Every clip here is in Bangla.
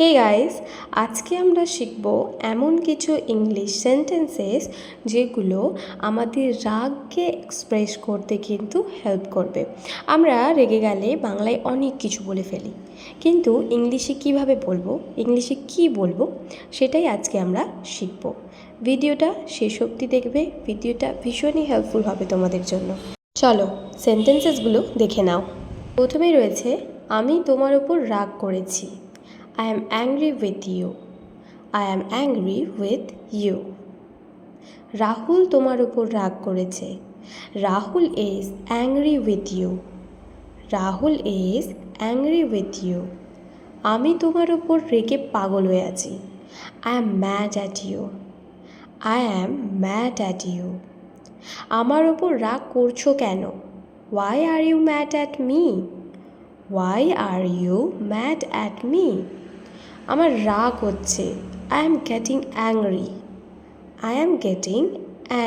হে গাইস, আজকে আমরা শিখব এমন কিছু ইংলিশ সেন্টেন্সেস যেগুলো আমাদের রাগকে এক্সপ্রেস করতে কিন্তু হেল্প করবে। আমরা রেগে গেলে বাংলায় অনেক কিছু বলে ফেলি, কিন্তু ইংলিশে কিভাবে বলবো, ইংলিশে কি বলবো, সেটাই আজকে আমরা শিখব। ভিডিওটা শেষ অবধি দেখবে, ভিডিওটা ভীষণই হেল্পফুল হবে তোমাদের জন্য। চলো সেন্টেন্সেসগুলো দেখে নাও। প্রথমেই রয়েছে, আমি তোমার ওপর রাগ করেছি। I am angry with you. I am angry with you. Rahul তোমার উপর রাগ করেছে। Rahul is angry with you. Rahul is angry with you. আমি তোমার উপর রেগে পাগল হয়ে আছি। I am mad at you. I am mad at you. আমার উপর রাগ করছো কেন? Why are you mad at me? Why are you mad at me? আমার রাগ হচ্ছে। I am getting angry. I am getting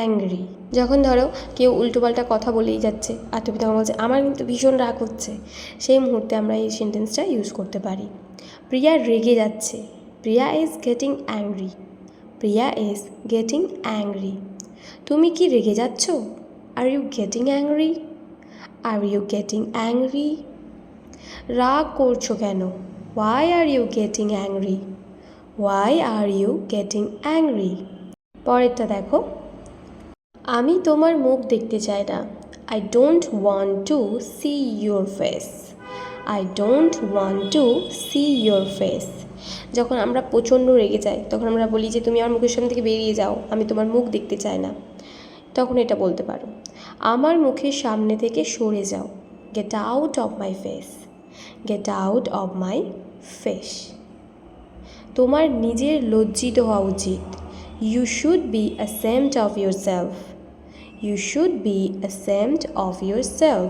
angry. যখন ধরো কেউ উল্টোপাল্টা কথা বলেই যাচ্ছে আর তুমি তখন বলছে আমার কিন্তু ভীষণ রাগ হচ্ছে, সেই মুহূর্তে আমরা এই সেন্টেন্সটা ইউজ করতে পারি। প্রিয়া রেগে যাচ্ছে। Priya is getting angry. Priya is getting angry. তুমি কি রেগে যাচ্ছ? Are you getting angry? Are you getting angry? রাগ করছো কেন? Why are you getting angry? Why are you getting angry? পরেরটা দেখো, আমি তোমার মুখ দেখতে চাই না। I don't want to see your face. I don't want to see your face. যখন আমরা প্রচণ্ড রেগে যাই তখন আমরা বলি যে তুমি আমার মুখের সামনে থেকে বেরিয়ে যাও, আমি তোমার মুখ দেখতে চাই না। তখন এটা বলতে পারো, আমার মুখের সামনে থেকে সরে যাও। Get out of my face. Get out of my face. তোমার নিজের লজ্জিত হওয়া উচিত। You should be ashamed of yourself. You should be ashamed of yourself.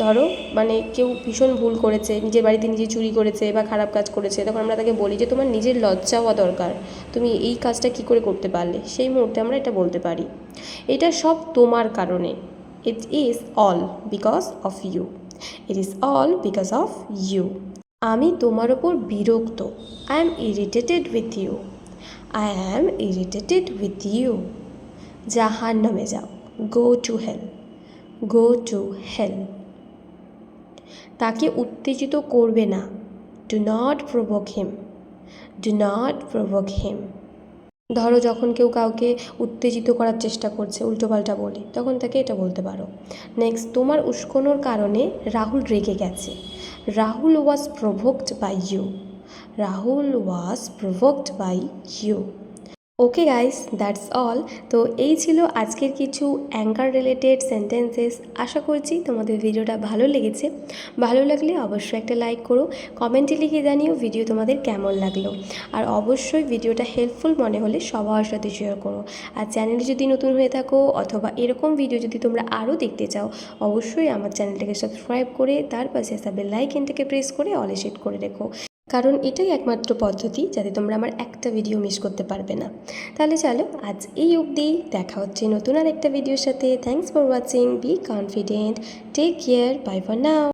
ধরো মানে কেউ ভীষণ ভুল করেছে, নিজের বাড়িতে নিজে চুরি করেছে বা খারাপ কাজ করেছে, তখন আমরা তাকে বলি যে তোমার নিজের লজ্জা হওয়া দরকার, তুমি এই কাজটা কী করে করতে পারলে। সেই মুহূর্তে আমরা এটা বলতে পারি, এটা সব তোমার কারণে। It is all because of you. It is all because of you. আমি তোমার ওপর বিরক্ত। I am irritated with you. I am irritated with you. জাহান্নামে যাও। Go to hell. Go to hell. তাকে উত্তেজিত করবে না। Do not provoke him. Do not provoke him. ধরো যখন কেউ কাউকে উত্তেজিত করার চেষ্টা করছে উল্টোপাল্টা বলে, তখন তাকে এটা বলতে পারো। নেক্সট, তোমার উস্কানোর কারণে রাহুল রেগে গেছে। Rahul was provoked by you. Rahul was provoked by you. Okay guys, that's all. তো এই ছিল আজকের কিছু অ্যাঙ্কার রিলেটেড সেন্টেন্সেস। আশা করছি তোমাদের ভিডিওটা ভালো লেগেছে। ভালো লাগলে অবশ্যই একটা লাইক করো, কমেন্টে লিখে জানিও ভিডিও তোমাদের কেমন লাগলো। আর অবশ্যই ভিডিওটা হেল্পফুল মনে হলে সবার সাথে শেয়ার করো। আর চ্যানেলে যদি নতুন হয়ে থাকো অথবা এরকম ভিডিও যদি তোমরা আরও দেখতে চাও, অবশ্যই আমার চ্যানেলটাকে সাবস্ক্রাইব করে তার পাশে আসা বেল আইকনটাকে প্রেস করে অলে সেট করে রেখো, কারণ এটাই একমাত্র পদ্ধতি যাতে তোমরা আমার একটা ভিডিও মিস করতে পারবে না। তাহলে চলো আজ এই অবধি, দেখা হচ্ছে নতুন আর একটা ভিডিওর সাথে। Thanks for watching, be confident, take care, bye for now.